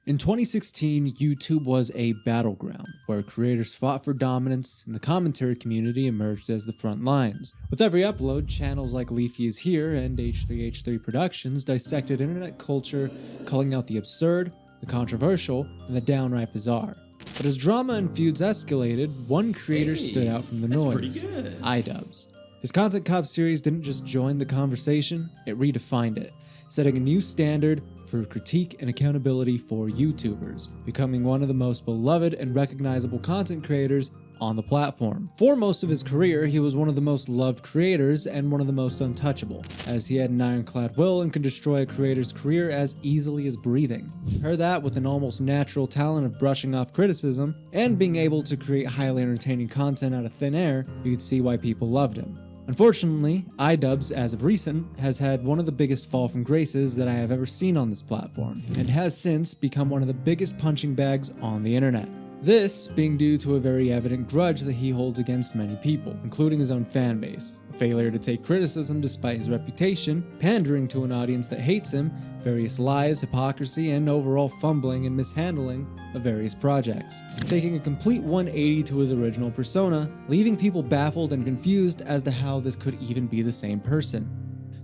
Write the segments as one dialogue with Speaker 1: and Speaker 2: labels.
Speaker 1: In 2016, YouTube was a battleground where creators fought for dominance and the commentary community emerged as the front lines. With every upload, channels like Leafy is Here and H3H3 Productions dissected internet culture, calling out the absurd, the controversial, and the downright bizarre. But as drama and feuds escalated, one creator stood out from the noise: Idubbbz. His Content Cop series didn't just join the conversation, it redefined it, setting a new standard for critique and accountability for YouTubers, becoming one of the most beloved and recognizable content creators on the platform. For most of his career, he was one of the most loved creators and one of the most untouchable, as he had an ironclad will and could destroy a creator's career as easily as breathing. Pair that with an almost natural talent of brushing off criticism and being able to create highly entertaining content out of thin air, you could see why people loved him. Unfortunately, Idubbbz, as of recent, has had one of the biggest fall from graces that I have ever seen on this platform, and has since become one of the biggest punching bags on the internet. This being due to a very evident grudge that he holds against many people, including his own fanbase, a failure to take criticism despite his reputation, pandering to an audience that hates him, various lies, hypocrisy, and overall fumbling and mishandling of various projects, taking a complete 180 to his original persona, leaving people baffled and confused as to how this could even be the same person.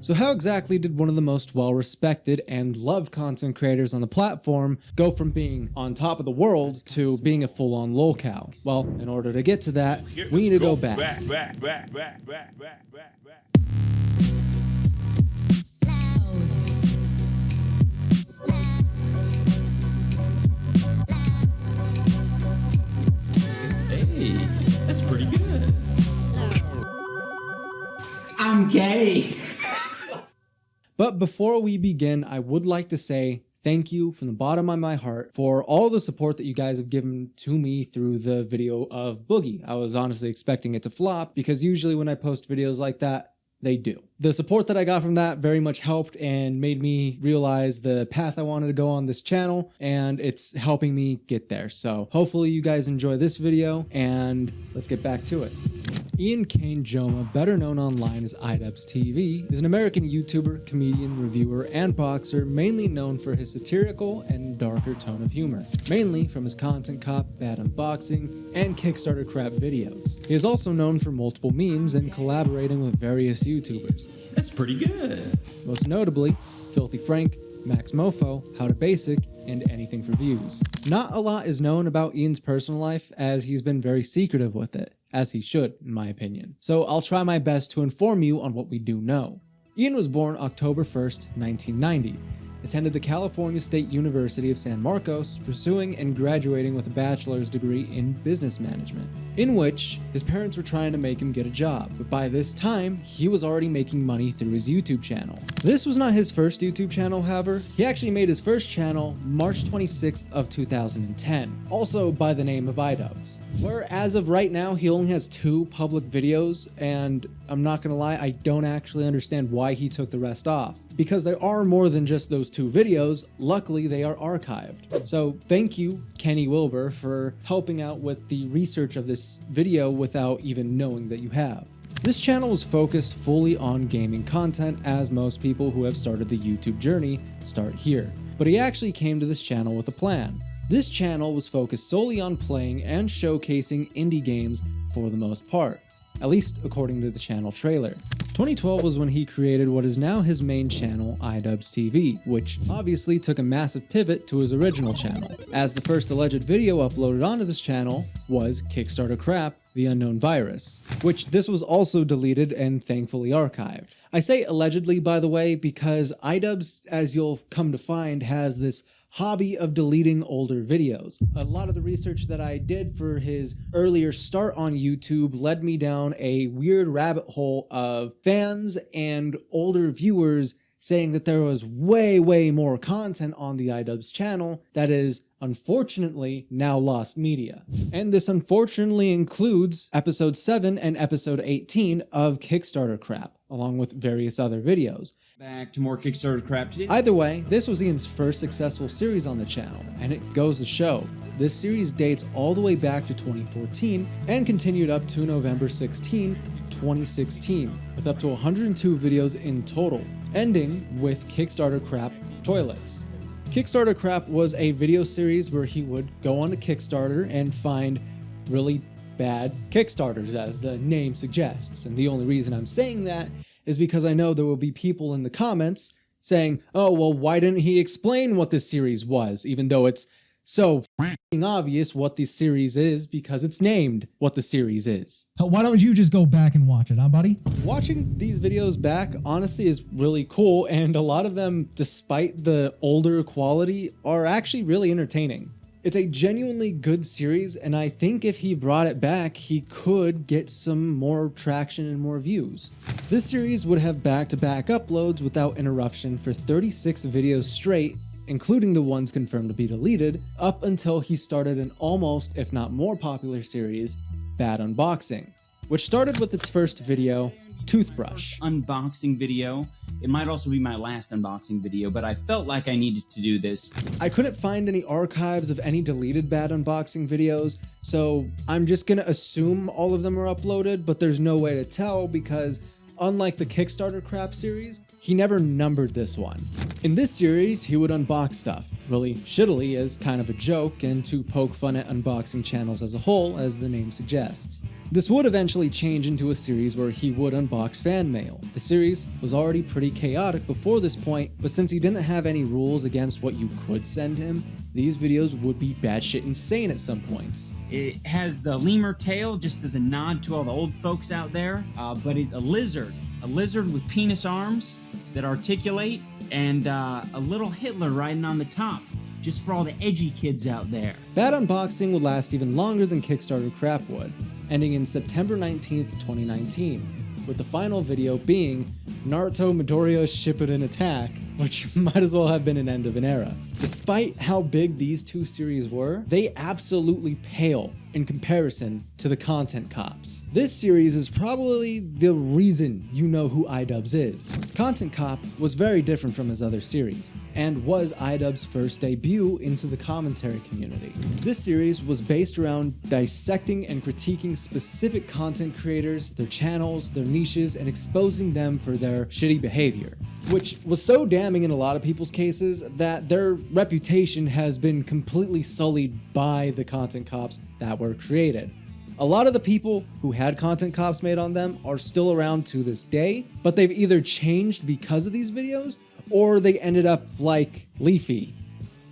Speaker 1: So how exactly did one of the most well-respected and loved content creators on the platform go from being on top of the world to being a full-on lolcow? Well, in order to get to that, we need to go back.
Speaker 2: Hey, that's pretty good.
Speaker 3: I'm gay.
Speaker 1: But before we begin, I would like to say thank you from the bottom of my heart for all the support that you guys have given to me through the video of Boogie. I was honestly expecting it to flop because usually when I post videos like that, they do. The support that I got from that very much helped and made me realize the path I wanted to go on this channel, and it's helping me get there. So hopefully you guys enjoy this video, and let's get back to it. Ian Kane Johma, better known online as Idubbbz TV, is an American YouTuber, comedian, reviewer, and boxer mainly known for his satirical and darker tone of humor, mainly from his Content Cop, Bad Unboxing, and Kickstarter crap videos. He is also known for multiple memes and collaborating with various YouTubers.
Speaker 2: That's pretty good.
Speaker 1: Most notably, Filthy Frank, Max Mofo, How to Basic, and Anything for Views. Not a lot is known about Ian's personal life, as he's been very secretive with it, as he should, in my opinion. So I'll try my best to inform you on what we do know. Ian was born October 1st, 1990. Attended the California State University of San Marcos, pursuing and graduating with a bachelor's degree in business management, in which his parents were trying to make him get a job, but by this time, he was already making money through his YouTube channel. This was not his first YouTube channel, however. He actually made his first channel March 26th of 2010, also by the name of Idubbbz, where as of right now, he only has 2 public videos, and I'm not gonna lie, I don't actually understand why he took the rest off, because there are more than just those 2 videos. Luckily, they are archived. So thank you, Kenny Wilbur, for helping out with the research of this video without even knowing that you have. This channel was focused fully on gaming content, as most people who have started the YouTube journey start here. But he actually came to this channel with a plan. This channel was focused solely on playing and showcasing indie games for the most part, at least according to the channel trailer. 2012 was when he created what is now his main channel, Idubbbz TV, which obviously took a massive pivot to his original channel, as the first alleged video uploaded onto this channel was Kickstarter Crap, The Unknown Virus, which this was also deleted and thankfully archived. I say allegedly, by the way, because Idubbbz, as you'll come to find, has this hobby of deleting older videos. A lot of the research that I did for his earlier start on YouTube led me down a weird rabbit hole of fans and older viewers saying that there was way more content on the Idubbbz channel that is unfortunately now lost media. And this unfortunately includes episode 7 and episode 18 of Kickstarter Crap, along with various other videos.
Speaker 3: Back to more Kickstarter crap.
Speaker 1: Either way, this was Ian's first successful series on the channel, and it goes to show. This series dates all the way back to 2014 and continued up to November 16, 2016, with up to 102 videos in total, ending with Kickstarter Crap Toilets. Kickstarter Crap was a video series where he would go on to Kickstarter and find really bad Kickstarters, as the name suggests. And the only reason I'm saying that is because I know there will be people in the comments saying, oh, well, why didn't he explain what this series was, even though it's so f***ing obvious what this series is because it's named what the series is.
Speaker 4: Why don't you just go back and watch it, huh, buddy?
Speaker 1: Watching these videos back honestly is really cool, and a lot of them, despite the older quality, are actually really entertaining. It's a genuinely good series, and I think if he brought it back, he could get some more traction and more views. This series would have back-to-back uploads without interruption for 36 videos straight, including the ones confirmed to be deleted, up until he started an almost, if not more popular series, Bad Unboxing, which started with its first video, Toothbrush.
Speaker 3: Unboxing video. It might also be my last unboxing video, but I felt like I needed to do this.
Speaker 1: I couldn't find any archives of any deleted Bad Unboxing videos, so I'm just gonna assume all of them are uploaded, but there's no way to tell because unlike the Kickstarter Crap series, he never numbered this one. In this series, he would unbox stuff, really shittily as kind of a joke and to poke fun at unboxing channels as a whole, as the name suggests. This would eventually change into a series where he would unbox fan mail. The series was already pretty chaotic before this point, but since he didn't have any rules against what you could send him, these videos would be batshit insane at some points.
Speaker 3: It has the lemur tail, just as a nod to all the old folks out there, but it's a lizard with penis arms that articulate, and a little Hitler riding on the top, just for all the edgy kids out there.
Speaker 1: Bad Unboxing would last even longer than Kickstarter Crap would, ending in September 19th, 2019, with the final video being Naruto Midoriya Shippuden Attack, which might as well have been an end of an era. Despite how big these two series were, they absolutely pale in comparison to the Content Cops. This series is probably the reason you know who Idubbbz is. Content Cop was very different from his other series, and was Idubbbz's first debut into the commentary community. This series was based around dissecting and critiquing specific content creators, their channels, their niches, and exposing them for their shitty behavior, which was so damning in a lot of people's cases that their reputation has been completely sullied by the Content Cops that were created. A lot of the people who had Content Cops made on them are still around to this day, but they've either changed because of these videos, or they ended up like Leafy,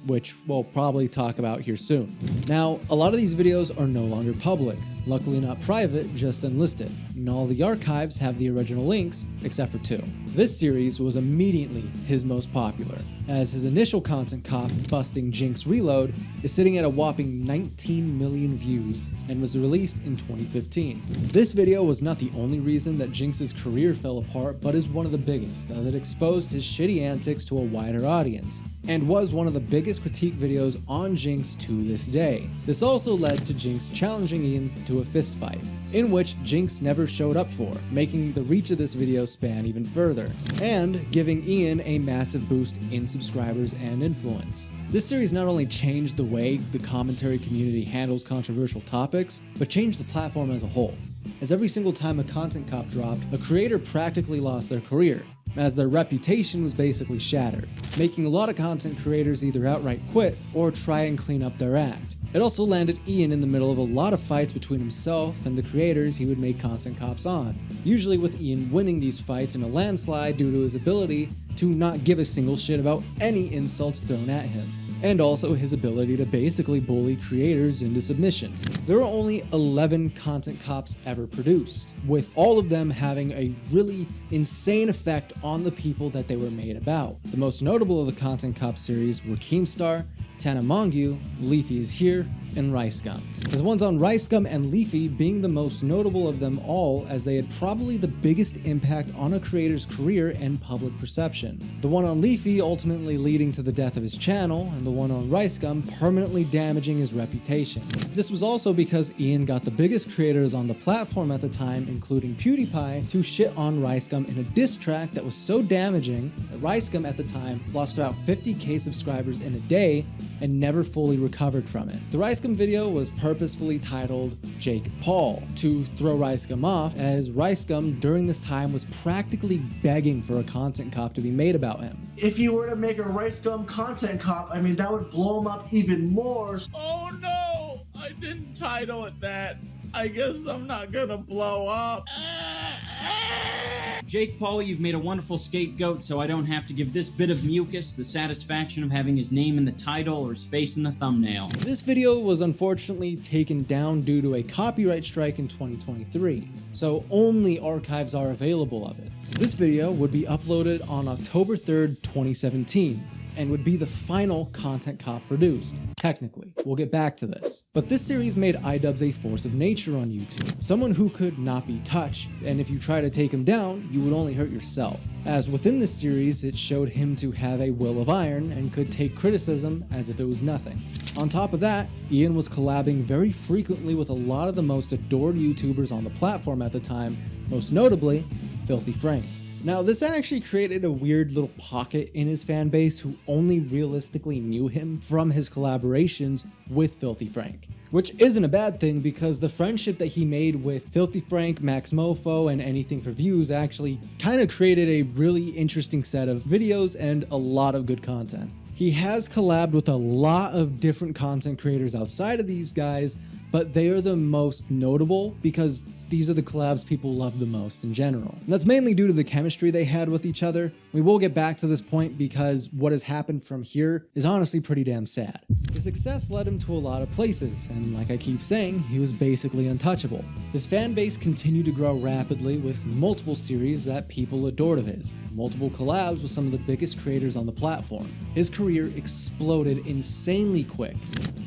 Speaker 1: which we'll probably talk about here soon. Now, a lot of these videos are no longer public, luckily not private, just unlisted, and all the archives have the original links, except for two. This series was immediately his most popular, as his initial Content Cop, Busting Jinx Reload, is sitting at a whopping 19 million views and was released in 2015. This video was not the only reason that Jinx's career fell apart, but is one of the biggest, as it exposed his shitty antics to a wider audience, and was one of the biggest critique videos on Jinx to this day. This also led to Jinx challenging Ian to a fistfight, in which Jinx never showed up for, making the reach of this video span even further, and giving Ian a massive boost in subscribers and influence. This series not only changed the way the commentary community handles controversial topics, but changed the platform as a whole, as every single time a Content Cop dropped, a creator practically lost their career, as their reputation was basically shattered, making a lot of content creators either outright quit or try and clean up their act. It also landed Ian in the middle of a lot of fights between himself and the creators he would make Content Cops on, usually with Ian winning these fights in a landslide due to his ability to not give a single shit about any insults thrown at him, and also his ability to basically bully creators into submission. There were only 11 Content Cops ever produced, with all of them having a really insane effect on the people that they were made about. The most notable of the Content Cop series were Keemstar, Tana Mongeau, Leafy is Here, and Rice Gum. The ones on Rice Gum and Leafy being the most notable of them all, as they had probably the biggest impact on a creator's career and public perception. The one on Leafy ultimately leading to the death of his channel, and the one on Rice Gum permanently damaging his reputation. This was also because Ian got the biggest creators on the platform at the time, including PewDiePie, to shit on Rice Gum in a diss track that was so damaging that Rice Gum at the time lost about 50k subscribers in a day and never fully recovered from it. The Rice Gum Ricegum video was purposefully titled Jake Paul to throw Ricegum off, as Ricegum during this time was practically begging for a content cop to be made about him.
Speaker 5: If you were to make a Ricegum content cop, I mean, that would blow him up even more.
Speaker 6: Oh no, I didn't title it that. I guess I'm not gonna blow up.
Speaker 3: Jake Paul, you've made a wonderful scapegoat, so I don't have to give this bit of mucus the satisfaction of having his name in the title or his face in the thumbnail.
Speaker 1: This video was unfortunately taken down due to a copyright strike in 2023, so only archives are available of it. This video would be uploaded on October 3rd, 2017, and would be the final content cop produced, technically. We'll get back to this. But this series made Idubbbz a force of nature on YouTube, someone who could not be touched, and if you try to take him down, you would only hurt yourself. As within this series, it showed him to have a will of iron and could take criticism as if it was nothing. On top of that, Ian was collabing very frequently with a lot of the most adored YouTubers on the platform at the time, most notably, Filthy Frank. Now, this actually created a weird little pocket in his fan base who only realistically knew him from his collaborations with Filthy Frank. Which isn't a bad thing because the friendship that he made with Filthy Frank, Max Mofo, and Anything for Views actually kind of created a really interesting set of videos and a lot of good content. He has collabed with a lot of different content creators outside of these guys, but they are the most notable because these are the collabs people love the most in general. And that's mainly due to the chemistry they had with each other. We will get back to this point because what has happened from here is honestly pretty damn sad. His success led him to a lot of places, and like I keep saying, he was basically untouchable. His fan base continued to grow rapidly with multiple series that people adored of his, multiple collabs with some of the biggest creators on the platform. His career exploded insanely quick.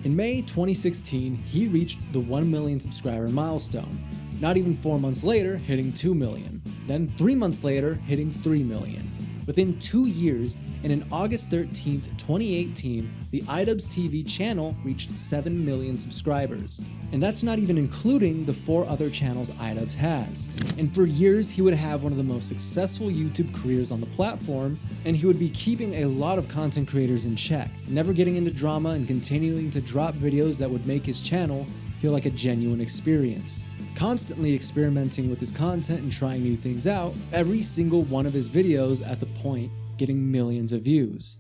Speaker 1: In May 2016, he reached the 1 million subscriber milestone. Not even 4 months later, hitting 2 million. Then 3 months later, hitting 3 million. Within 2 years, and in August 13th, 2018, the Idubbbz TV channel reached 7 million subscribers. And that's not even including the 4 other channels Idubbbz has. And for years, he would have one of the most successful YouTube careers on the platform, and he would be keeping a lot of content creators in check, never getting into drama and continuing to drop videos that would make his channel feel like a genuine experience. Constantly experimenting with his content and trying new things out, every single one of his videos at the point getting millions of views.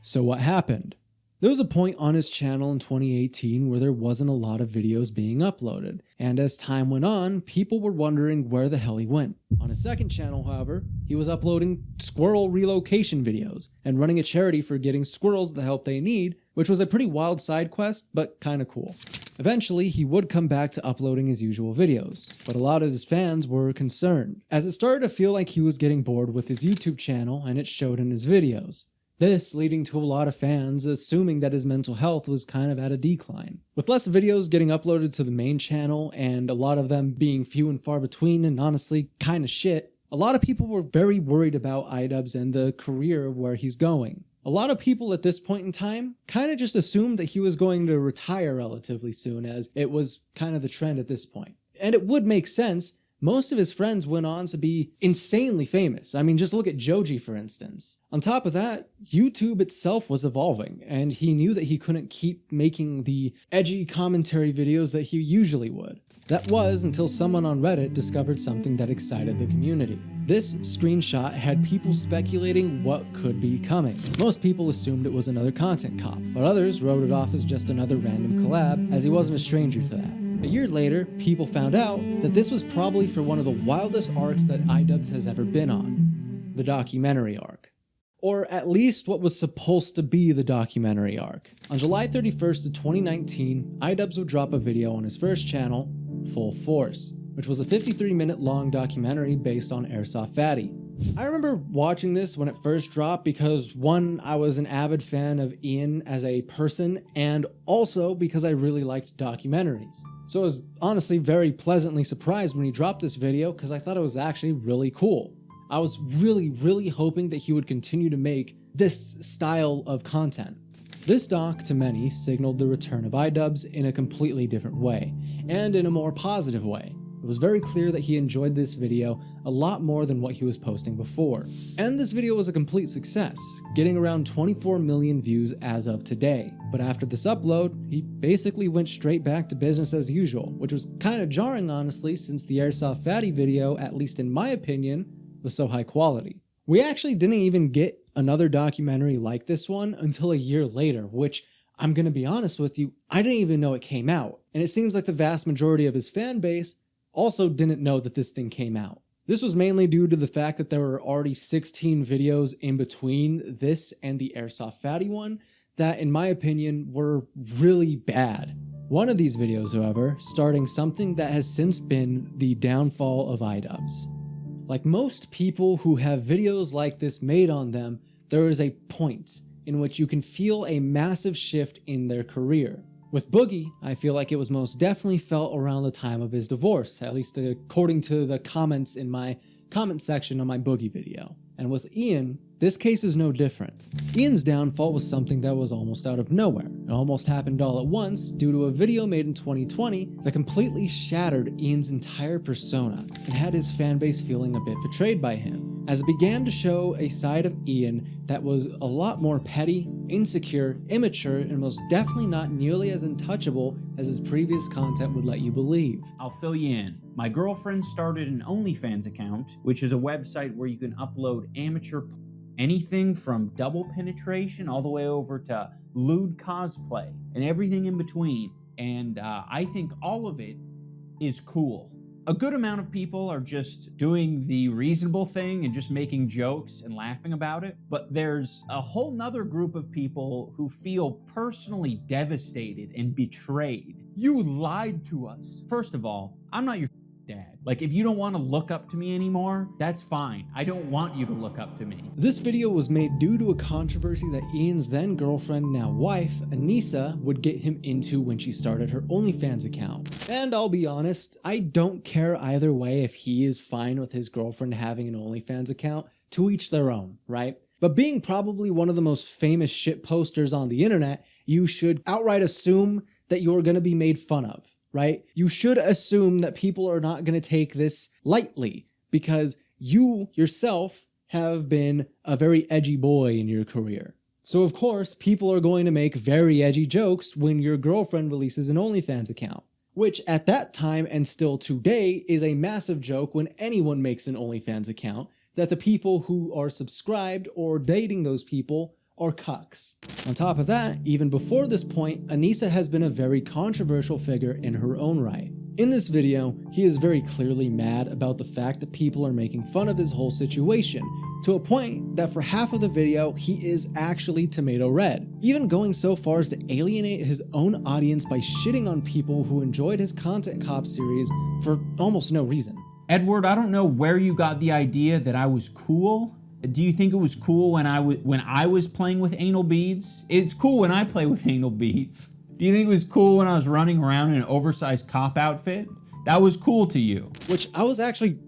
Speaker 1: So what happened? There was a point on his channel in 2018 where there wasn't a lot of videos being uploaded, and as time went on, people were wondering where the hell he went. On his second channel, however, he was uploading squirrel relocation videos and running a charity for getting squirrels the help they need, which was a pretty wild side quest, but kinda cool. Eventually, he would come back to uploading his usual videos, but a lot of his fans were concerned, as it started to feel like he was getting bored with his YouTube channel and it showed in his videos. This leading to a lot of fans assuming that his mental health was kind of at a decline. With less videos getting uploaded to the main channel and a lot of them being few and far between and honestly kinda shit, a lot of people were very worried about Idubbbz and the career of where he's going. A lot of people at this point in time kind of just assumed that he was going to retire relatively soon, as it was kind of the trend at this point. And it would make sense. Most of his friends went on to be insanely famous. I mean, just look at Joji, for instance. On top of that, YouTube itself was evolving, and he knew that he couldn't keep making the edgy commentary videos that he usually would. That was until someone on Reddit discovered something that excited the community. This screenshot had people speculating what could be coming. Most people assumed it was another content cop, but others wrote it off as just another random collab, as he wasn't a stranger to that. A year later, people found out that this was probably for one of the wildest arcs that Idubbbz has ever been on, the documentary arc. Or at least what was supposed to be the documentary arc. On July 31st of 2019, Idubbbz would drop a video on his first channel, Full Force, which was a 53-minute long documentary based on Airsoft Fatty. I remember watching this when it first dropped because, one, I was an avid fan of Ian as a person, and also because I really liked documentaries. So I was honestly very pleasantly surprised when he dropped this video because I thought it was actually really cool. I was really hoping that he would continue to make this style of content. This doc, to many, signaled the return of Idubbbz in a completely different way, and in a more positive way. it was very clear that he enjoyed this video a lot more than what he was posting before. And this video was a complete success, getting around 24 million views as of today. But after this upload, he basically went straight back to business as usual, which was kind of jarring honestly, since the Airsoft Fatty video, at least in my opinion, was so high quality. We actually didn't even get another documentary like this one until a year later, which, I'm gonna be honest with you, I didn't even know it came out. And it seems like the vast majority of his fan base also didn't know that this thing came out. This was mainly due to the fact that there were already 16 videos in between this and the Airsoft Fatty one that, in my opinion, were really bad. One of these videos, however, starting something that has since been the downfall of Idubbbz. Like most people who have videos like this made on them, there is a point in which you can feel a massive shift in their career. With Boogie, I feel like it was most definitely felt around the time of his divorce, at least according to the comments in my comment section on my Boogie video. And with Ian, this case is no different. Ian's downfall was something that was almost out of nowhere. It almost happened all at once due to a video made in 2020 that completely shattered Ian's entire persona and had his fanbase feeling a bit betrayed by him, as it began to show a side of Ian that was a lot more petty, insecure, immature, and most definitely not nearly as untouchable as his previous content would let you believe.
Speaker 3: I'll fill you in. My girlfriend started an OnlyFans account, which is a website where you can upload amateur anything from double penetration all the way over to lewd cosplay and everything in between. And I think all of it is cool. A good amount of people are just doing the reasonable thing and just making jokes and laughing about it. But there's a whole nother group of people who feel personally devastated and betrayed. You lied to us. First of all, I'm not your dad. Like, if you don't want to look up to me anymore, that's fine. I don't want you to look up to me.
Speaker 1: This video was made due to a controversy that Ian's then girlfriend, now wife, Anisa, would get him into when she started her OnlyFans account. And I'll be honest, I don't care either way if he is fine with his girlfriend having an OnlyFans account. To each their own, right? But being probably one of the most famous shit posters on the internet, you should outright assume that you're going to be made fun of. Right? You should assume that people are not going to take this lightly because you yourself have been a very edgy boy in your career. So of course, people are going to make very edgy jokes when your girlfriend releases an OnlyFans account, which at that time and still today is a massive joke when anyone makes an OnlyFans account, that the people who are subscribed or dating those people are cucks. On top of that, even before this point, Anisa has been a very controversial figure in her own right. In this video, he is very clearly mad about the fact that people are making fun of his whole situation, to a point that for half of the video, he is actually tomato red, even going so far as to alienate his own audience by shitting on people who enjoyed his Content Cop series for almost no reason.
Speaker 3: Edward, I don't know where you got the idea that I was cool. Do you think it was cool when I was playing with anal beads? It's cool when I play with anal beads. Do you think it was cool when I was running around in an oversized cop outfit? That was cool to you.
Speaker 1: Which I was actually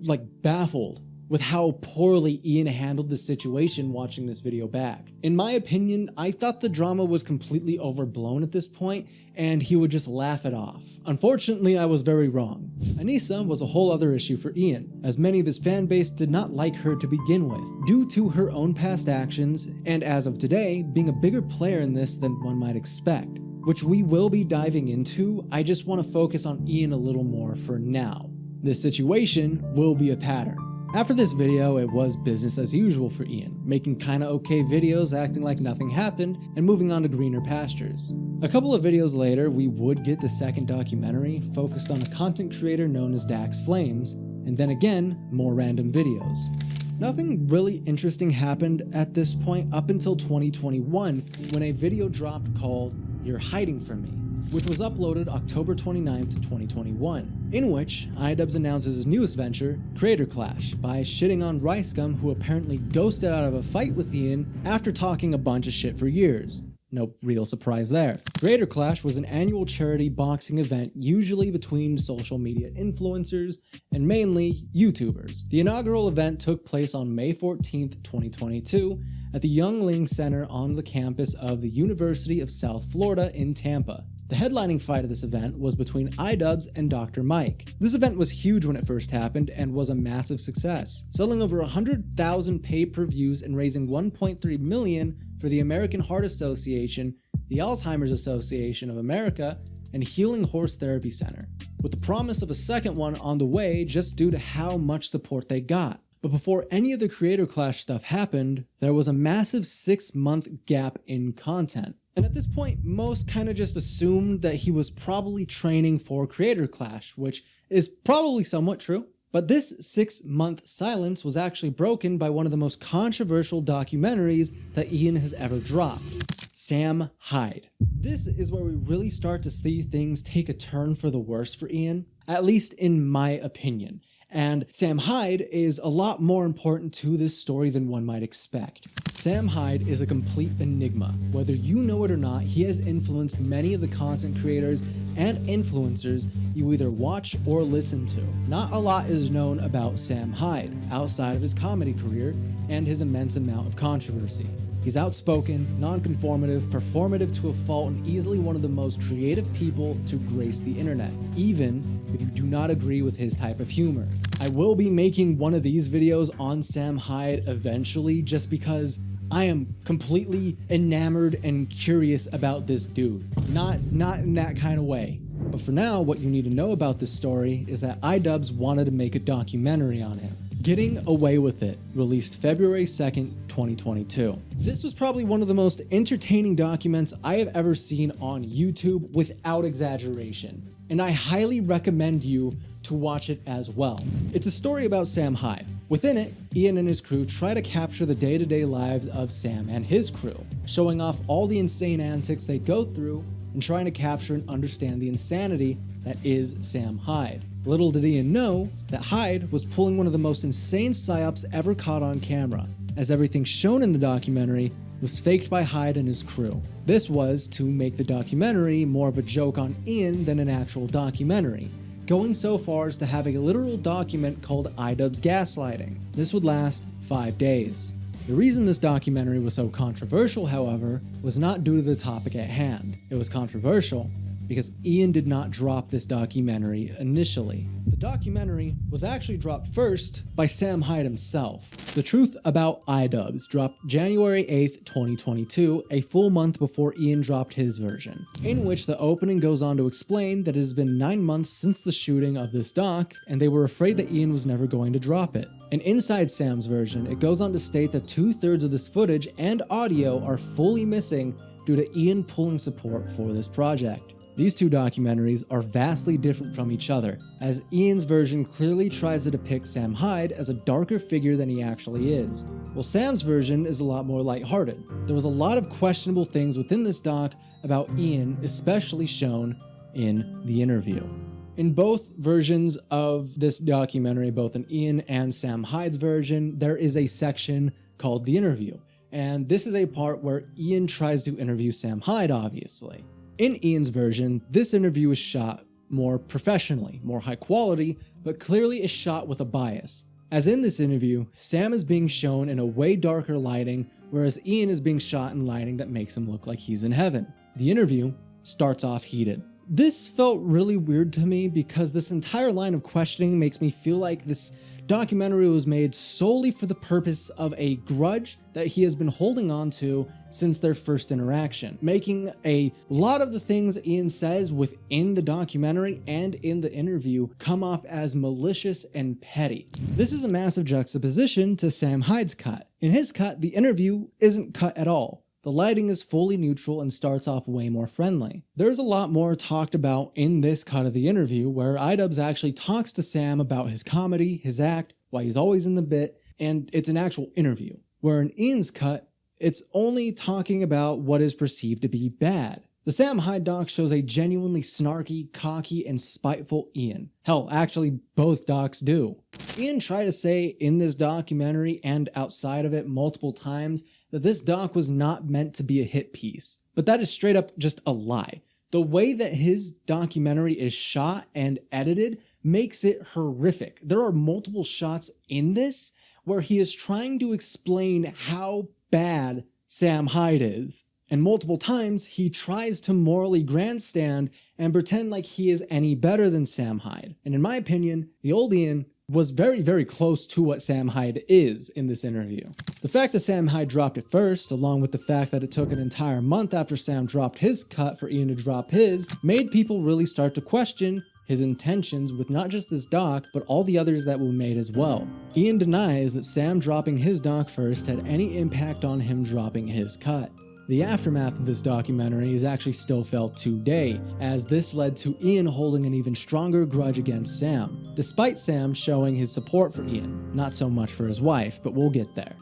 Speaker 1: baffled with how poorly Ian handled the situation watching this video back. In my opinion, I thought the drama was completely overblown at this point and he would just laugh it off. Unfortunately, I was very wrong. Anisa was a whole other issue for Ian, as many of his fan base did not like her to begin with, due to her own past actions and as of today, being a bigger player in this than one might expect, which we will be diving into. I just want to focus on Ian a little more for now. This situation will be a pattern. After this video, it was business as usual for Ian, making kinda okay videos acting like nothing happened and moving on to greener pastures. A couple of videos later, we would get the second documentary focused on a content creator known as Dax Flames, and then again, more random videos. Nothing really interesting happened at this point up until 2021 when a video dropped called You're Hiding From Me, which was uploaded October 29th, 2021, in which Idubbbz announces his newest venture, Creator Clash, by shitting on Ricegum, who apparently ghosted out of a fight with Ian after talking a bunch of shit for years. No real surprise there. Creator Clash was an annual charity boxing event usually between social media influencers and mainly YouTubers. The inaugural event took place on May 14th, 2022 at the Young Ling Center on the campus of the University of South Florida in Tampa. The headlining fight of this event was between Idubbbz and Dr. Mike. This event was huge when it first happened and was a massive success, selling over 100,000 pay-per-views and raising $1.3 million for the American Heart Association, the Alzheimer's Association of America, and Healing Horse Therapy Center, with the promise of a second one on the way just due to how much support they got. But before any of the Creator Clash stuff happened, there was a massive 6-month gap in content. And at this point, most kind of just assumed that he was probably training for Creator Clash, which is probably somewhat true. But this 6-month silence was actually broken by one of the most controversial documentaries that Ian has ever dropped. Sam Hyde. This is where we really start to see things take a turn for the worse for Ian, at least in my opinion. And Sam Hyde is a lot more important to this story than one might expect. Sam Hyde is a complete enigma. Whether you know it or not, he has influenced many of the content creators and influencers you either watch or listen to. Not a lot is known about Sam Hyde, outside of his comedy career and his immense amount of controversy. He's outspoken, non-conformative, performative to a fault, and easily one of the most creative people to grace the internet, even if you do not agree with his type of humor. I will be making one of these videos on Sam Hyde eventually, just because I am completely enamored and curious about this dude. Not in that kind of way. But for now, what you need to know about this story is that Idubbbz wanted to make a documentary on him. Getting Away With It, released February 2nd, 2022. This was probably one of the most entertaining documents I have ever seen on YouTube without exaggeration, and I highly recommend you to watch it as well. It's a story about Sam Hyde. Within it, Ian and his crew try to capture the day-to-day lives of Sam and his crew, showing off all the insane antics they go through and trying to capture and understand the insanity that is Sam Hyde. Little did Ian know that Hyde was pulling one of the most insane psyops ever caught on camera, as everything shown in the documentary was faked by Hyde and his crew. This was to make the documentary more of a joke on Ian than an actual documentary, going so far as to have a literal document called Idubbbz Gaslighting. This would last 5 days. The reason this documentary was so controversial, however, was not due to the topic at hand. It was controversial because Ian did not drop this documentary initially. The documentary was actually dropped first by Sam Hyde himself. The Truth About Idubbbz dropped January 8th, 2022, a full month before Ian dropped his version, in which the opening goes on to explain that it has been 9 months since the shooting of this doc, and they were afraid that Ian was never going to drop it. And inside Sam's version, it goes on to state that 2/3 of this footage and audio are fully missing due to Ian pulling support for this project. These two documentaries are vastly different from each other, as Ian's version clearly tries to depict Sam Hyde as a darker figure than he actually is, while Sam's version is a lot more lighthearted. There was a lot of questionable things within this doc about Ian, especially shown in the interview. In both versions of this documentary, both in Ian and Sam Hyde's version, there is a section called The Interview, and this is a part where Ian tries to interview Sam Hyde, obviously. In Ian's version, this interview is shot more professionally, more high quality, but clearly is shot with a bias. As in this interview, Sam is being shown in a way darker lighting, whereas Ian is being shot in lighting that makes him look like he's in heaven. The interview starts off heated. This felt really weird to me because this entire line of questioning makes me feel like this documentary was made solely for the purpose of a grudge that he has been holding on to since their first interaction, making a lot of the things Ian says within the documentary and in the interview come off as malicious and petty. This is a massive juxtaposition to Sam Hyde's cut. In his cut, the interview isn't cut at all. The lighting is fully neutral and starts off way more friendly. There's a lot more talked about in this cut of the interview, where Idubbbz actually talks to Sam about his comedy, his act, why he's always in the bit, and it's an actual interview. Where in Ian's cut, it's only talking about what is perceived to be bad. The Sam Hyde doc shows a genuinely snarky, cocky, and spiteful Ian. Hell, actually both docs do. Ian tried to say in this documentary and outside of it multiple times that this doc was not meant to be a hit piece. But that is straight up just a lie. The way that his documentary is shot and edited makes it horrific. There are multiple shots in this where he is trying to explain how bad Sam Hyde is. And multiple times, he tries to morally grandstand and pretend like he is any better than Sam Hyde. And in my opinion, the old Ian was very, very close to what Sam Hyde is in this interview. The fact that Sam Hyde dropped it first, along with the fact that it took an entire month after Sam dropped his cut for Ian to drop his, made people really start to question his intentions with not just this doc, but all the others that were made as well. Ian denies that Sam dropping his doc first had any impact on him dropping his cut. The aftermath of this documentary is actually still felt today, as this led to Ian holding an even stronger grudge against Sam, despite Sam showing his support for Ian, not so much for his wife, but we'll get there.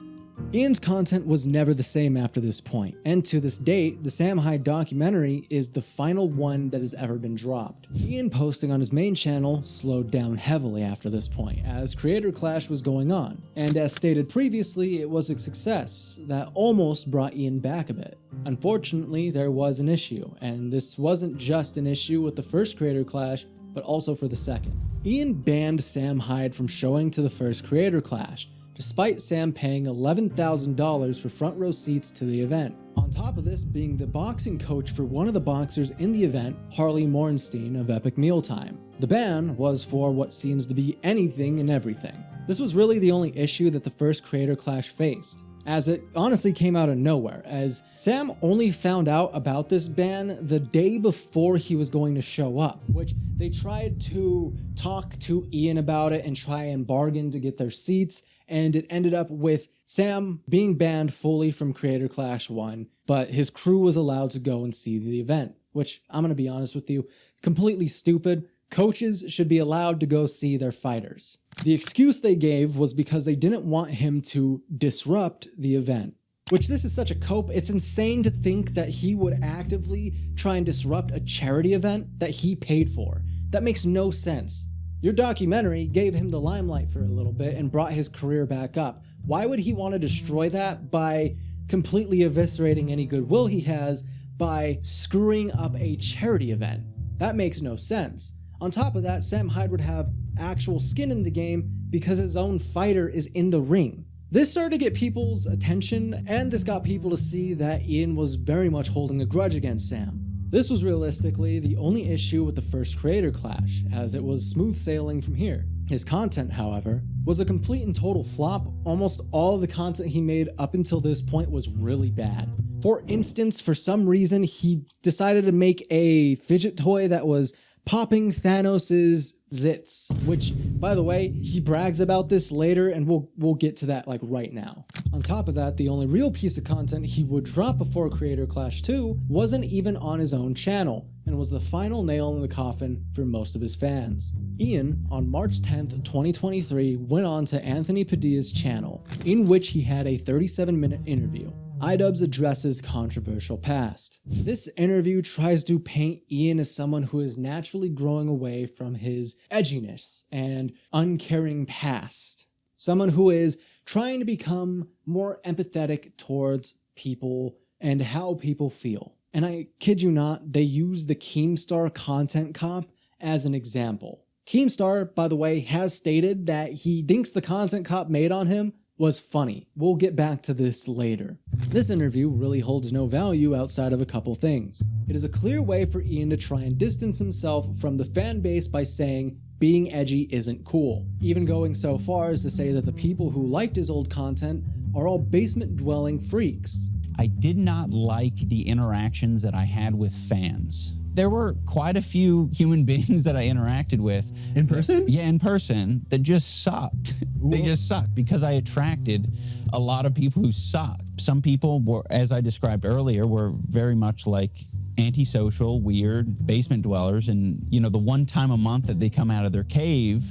Speaker 1: Ian's content was never the same after this point, and to this date, the Sam Hyde documentary is the final one that has ever been dropped. Ian posting on his main channel slowed down heavily after this point, as creator clash was going on, and as stated previously, it was a success that almost brought Ian back a bit. Unfortunately, there was an issue, and this wasn't just an issue with the first creator clash, but also for the second. Ian banned Sam Hyde from showing to the first creator clash, despite Sam paying $11,000 for front row seats to the event. On top of this, being the boxing coach for one of the boxers in the event, Harley Morenstein of Epic Mealtime. The ban was for what seems to be anything and everything. This was really the only issue that the first creator clash faced, as it honestly came out of nowhere, as Sam only found out about this ban the day before he was going to show up, which they tried to talk to Ian about it and try and bargain to get their seats, and it ended up with Sam being banned fully from Creator Clash 1, but his crew was allowed to go and see the event, which, I'm going to be honest with you, completely stupid. Coaches should be allowed to go see their fighters. The excuse they gave was because they didn't want him to disrupt the event, which this is such a cope. It's insane to think that he would actively try and disrupt a charity event that he paid for. That makes no sense. Your documentary gave him the limelight for a little bit and brought his career back up. Why would he want to destroy that by completely eviscerating any goodwill he has by screwing up a charity event? That makes no sense. On top of that, Sam Hyde would have actual skin in the game because his own fighter is in the ring. This started to get people's attention, and this got people to see that Ian was very much holding a grudge against Sam. This was realistically the only issue with the first creator clash, as it was smooth sailing from here. His content, however, was a complete and total flop. Almost all of the content he made up until this point was really bad. For instance, for some reason, he decided to make a fidget toy that was popping Thanos' zits, which, by the way, he brags about this later, and we'll get to that like right now. On top of that, the only real piece of content he would drop before Creator Clash 2 wasn't even on his own channel, and was the final nail in the coffin for most of his fans. Ian, on March 10th, 2023, went on to Anthony Padilla's channel, in which he had a 37-minute interview. Idubbbz addresses controversial past. This interview tries to paint Ian as someone who is naturally growing away from his edginess and uncaring past. Someone who is trying to become more empathetic towards people and how people feel. And I kid you not, they use the Keemstar content cop as an example. Keemstar, by the way, has stated that he thinks the content cop made on him was funny. We'll get back to this later. This interview really holds no value outside of a couple things. It is a clear way for Ian to try and distance himself from the fan base by saying being edgy isn't cool, even going so far as to say that the people who liked his old content are all basement-dwelling freaks.
Speaker 3: I did not like the interactions that I had with fans. There were quite a few human beings that I interacted with.
Speaker 7: In person?
Speaker 3: Yeah, in person, that just sucked. They just sucked because I attracted a lot of people who sucked. Some people were, as I described earlier, were very much like antisocial, weird basement dwellers. And, you know, the one time a month that they come out of their cave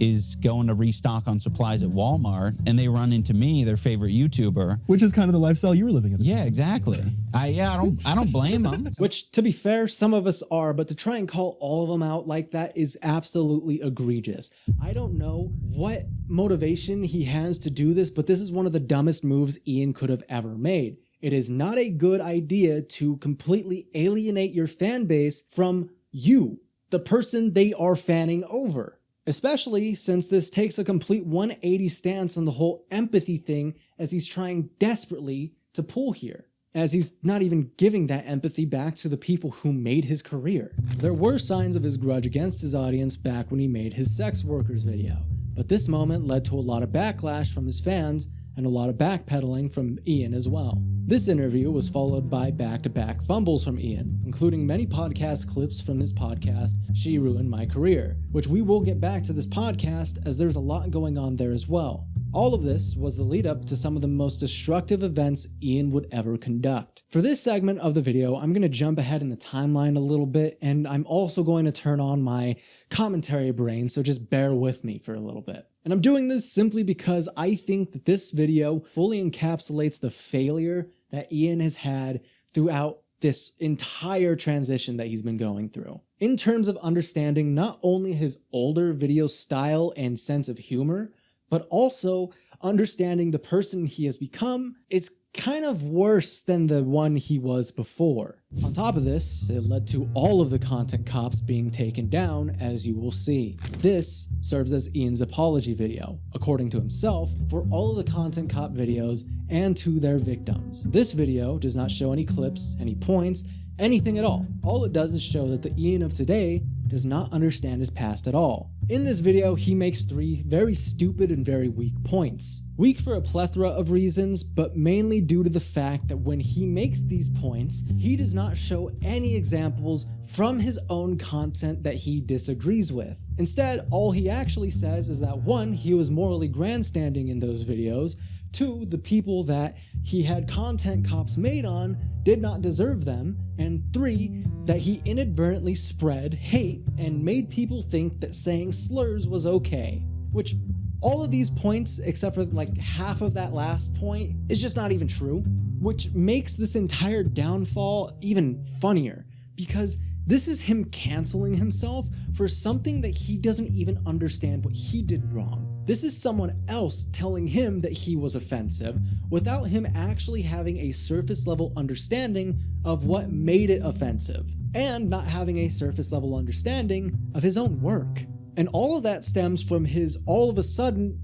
Speaker 3: is going to restock on supplies at Walmart, and they run into me, their favorite YouTuber.
Speaker 7: Which is kind of the lifestyle you were living at the time.
Speaker 3: Yeah, exactly. I don't blame them.
Speaker 1: Which, to be fair, some of us are, but to try and call all of them out like that is absolutely egregious. I don't know what motivation he has to do this, but this is one of the dumbest moves Ian could have ever made. It is not a good idea to completely alienate your fan base from you, the person they are fanning over. Especially since this takes a complete 180 stance on the whole empathy thing as he's trying desperately to pull here. as he's not even giving that empathy back to the people who made his career. There were signs of his grudge against his audience back when he made his sex workers video, but this moment led to a lot of backlash from his fans and a lot of backpedaling from Ian as well. This interview was followed by back-to-back fumbles from Ian, including many podcast clips from his podcast, She Ruined My Career, which we will get back to this podcast as there's a lot going on there as well. All of this was the lead up to some of the most destructive events Ian would ever conduct. For this segment of the video, I'm going to jump ahead in the timeline a little bit, and I'm also going to turn on my commentary brain, so just bear with me for a little bit. And I'm doing this simply because I think that this video fully encapsulates the failure that Ian has had throughout this entire transition that he's been going through. In terms of understanding not only his older video style and sense of humor, but also understanding the person he has become, it's kind of worse than the one he was before. On top of this, it led to all of the content cops being taken down, as you will see. This serves as Ian's apology video, according to himself, for all of the content cop videos and to their victims. This video does not show any clips, any points, anything at all. All it does is show that the Ian of today does not understand his past at all. In this video, he makes 3 very stupid and very weak points. Weak for a plethora of reasons, but mainly due to the fact that when he makes these points, he does not show any examples from his own content that he disagrees with. Instead, all he actually says is that 1, he was morally grandstanding in those videos, 2, the people that he had content cops made on did not deserve them, and 3, that he inadvertently spread hate and made people think that saying slurs was okay. Which, all of these points, except for like half of that last point, is just not even true, which makes this entire downfall even funnier, because this is him canceling himself for something that he doesn't even understand what he did wrong. This is someone else telling him that he was offensive without him actually having a surface level understanding of what made it offensive, and not having a surface level understanding of his own work. And all of that stems from his all of a sudden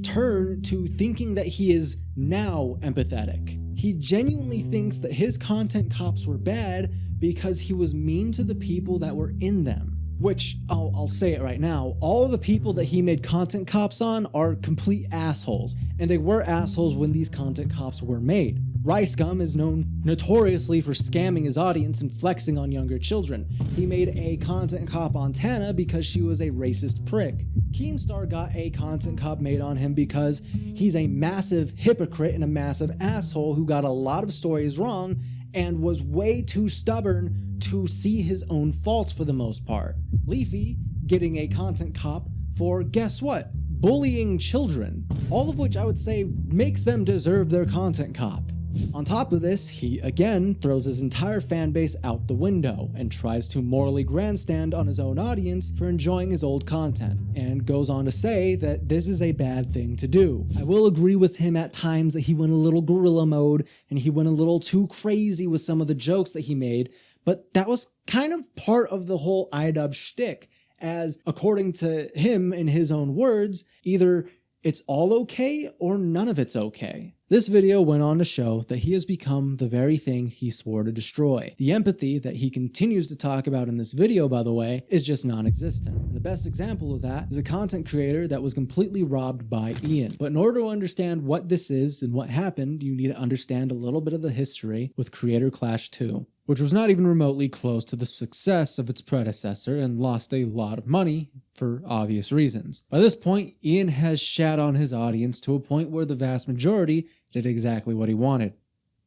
Speaker 1: turn to thinking that he is now empathetic. He genuinely thinks that his content cops were bad because he was mean to the people that were in them. Which, I'll say it right now, all of the people that he made content cops on are complete assholes, and they were assholes when these content cops were made. Ricegum is known notoriously for scamming his audience and flexing on younger children. He made a content cop on Tana because she was a racist prick. Keemstar got a content cop made on him because he's a massive hypocrite and a massive asshole who got a lot of stories wrong and was way too stubborn to see his own faults for the most part. Leafy getting a content cop for, guess what? Bullying children. All of which I would say makes them deserve their content cop. On top of this, he again throws his entire fan base out the window and tries to morally grandstand on his own audience for enjoying his old content, and goes on to say that this is a bad thing to do. I will agree with him at times that he went a little gorilla mode and he went a little too crazy with some of the jokes that he made, but that was kind of part of the whole Idubbbz shtick, as according to him in his own words, either it's all okay or none of it's okay. This video went on to show that he has become the very thing he swore to destroy. The empathy that he continues to talk about in this video, by the way, is just non-existent. The best example of that is a content creator that was completely robbed by Ian. But in order to understand what this is and what happened, you need to understand a little bit of the history with Creator Clash 2, which was not even remotely close to the success of its predecessor and lost a lot of money for obvious reasons. By this point, Ian has shat on his audience to a point where the vast majority did exactly what he wanted: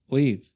Speaker 1: leave.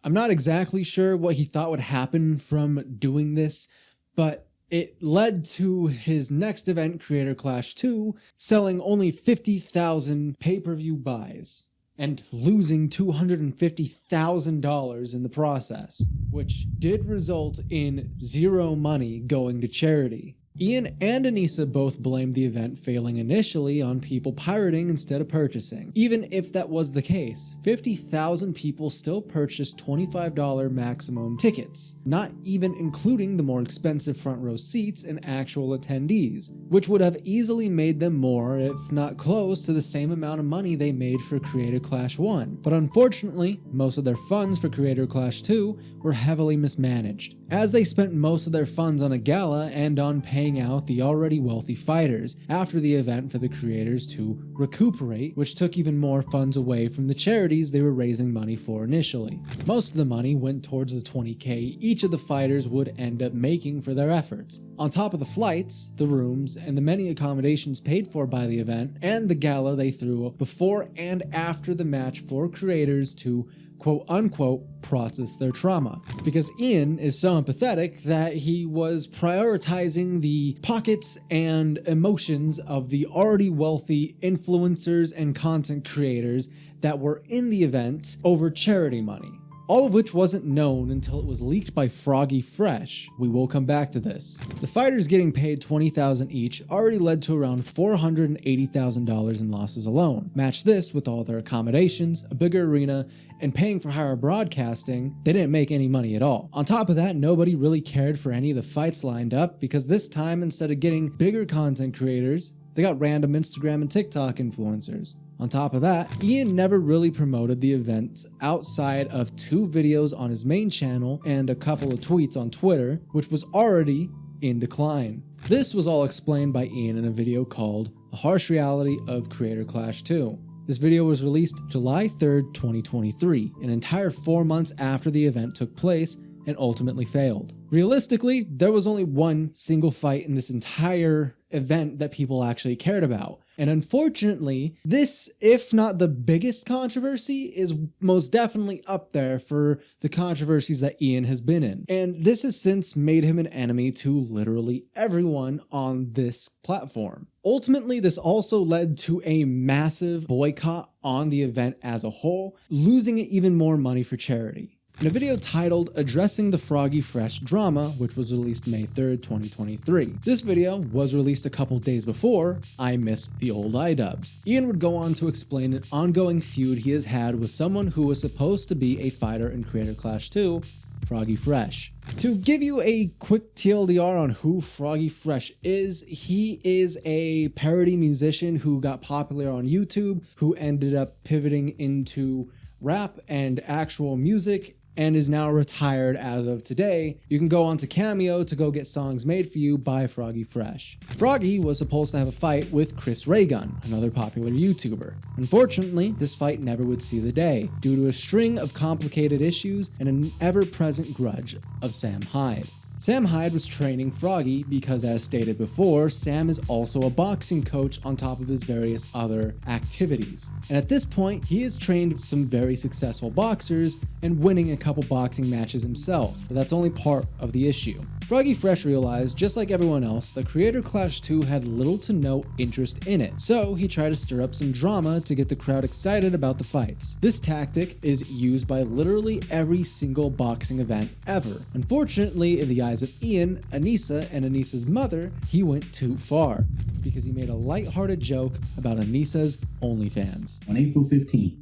Speaker 1: I'm not exactly sure what he thought would happen from doing this, but it led to his next event, Creator Clash 2, selling only 50,000 pay-per-view buys and losing $250,000 in the process, which did result in zero money going to charity. Ian and Anisa both blamed the event failing initially on people pirating instead of purchasing. Even if that was the case, 50,000 people still purchased $25 maximum tickets, not even including the more expensive front row seats and actual attendees, which would have easily made them more, if not close to the same amount of money they made for Creator Clash 1. But unfortunately, most of their funds for Creator Clash 2 were heavily mismanaged, as they spent most of their funds on a gala and on paying out the already wealthy fighters after the event for the creators to recuperate, which took even more funds away from the charities they were raising money for initially. Most of the money went towards the $20K each of the fighters would end up making for their efforts, on top of the flights, the rooms, and the many accommodations paid for by the event, and the gala they threw before and after the match for creators to quote-unquote process their trauma, because Ian is so empathetic that he was prioritizing the pockets and emotions of the already wealthy influencers and content creators that were in the event over charity money. All of which wasn't known until it was leaked by Froggy Fresh. We will come back to this. The fighters getting paid $20,000 each already led to around $480,000 in losses alone. Match this with all their accommodations, a bigger arena, and paying for higher broadcasting, they didn't make any money at all. On top of that, nobody really cared for any of the fights lined up, because this time, instead of getting bigger content creators, they got random Instagram and TikTok influencers. On top of that, Ian never really promoted the events outside of 2 videos on his main channel and a couple of tweets on Twitter, which was already in decline. This was all explained by Ian in a video called The Harsh Reality of Creator Clash 2. This video was released July 3rd, 2023, an entire 4 months after the event took place and ultimately failed. Realistically, there was only one single fight in this entire event that people actually cared about. And unfortunately, this, if not the biggest controversy, is most definitely up there for the controversies that Ian has been in. And this has since made him an enemy to literally everyone on this platform. Ultimately, this also led to a massive boycott on the event as a whole, losing it even more money for charity. In a video titled Addressing the Froggy Fresh Drama, which was released May 3rd, 2023. This video was released a couple days before I Miss the Old Idubbbz. Ian would go on to explain an ongoing feud he has had with someone who was supposed to be a fighter in Creator Clash 2, Froggy Fresh. To give you a quick TLDR on who Froggy Fresh is, he is a parody musician who got popular on YouTube, who ended up pivoting into rap and actual music, and is now retired as of today. You can go on to Cameo to go get songs made for you by Froggy Fresh. Froggy was supposed to have a fight with Chris Raygun, another popular YouTuber. Unfortunately, this fight never would see the day, due to a string of complicated issues and an ever-present grudge of Sam Hyde. Sam Hyde was training Froggy because, as stated before, Sam is also a boxing coach on top of his various other activities. And at this point, he has trained some very successful boxers and winning a couple boxing matches himself, but that's only part of the issue. Froggy Fresh realized, just like everyone else, that Creator Clash 2 had little to no interest in it, so he tried to stir up some drama to get the crowd excited about the fights. This tactic is used by literally every single boxing event ever. Unfortunately, in the eyes of Ian, Anisa, and Anisa's mother, he went too far, because he made a lighthearted joke about Anisa's OnlyFans.
Speaker 8: On April 15th,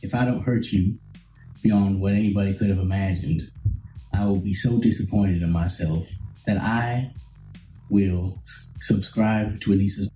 Speaker 8: if I don't hurt you beyond what anybody could have imagined, I will be so disappointed in myself that I will subscribe to Anisa's.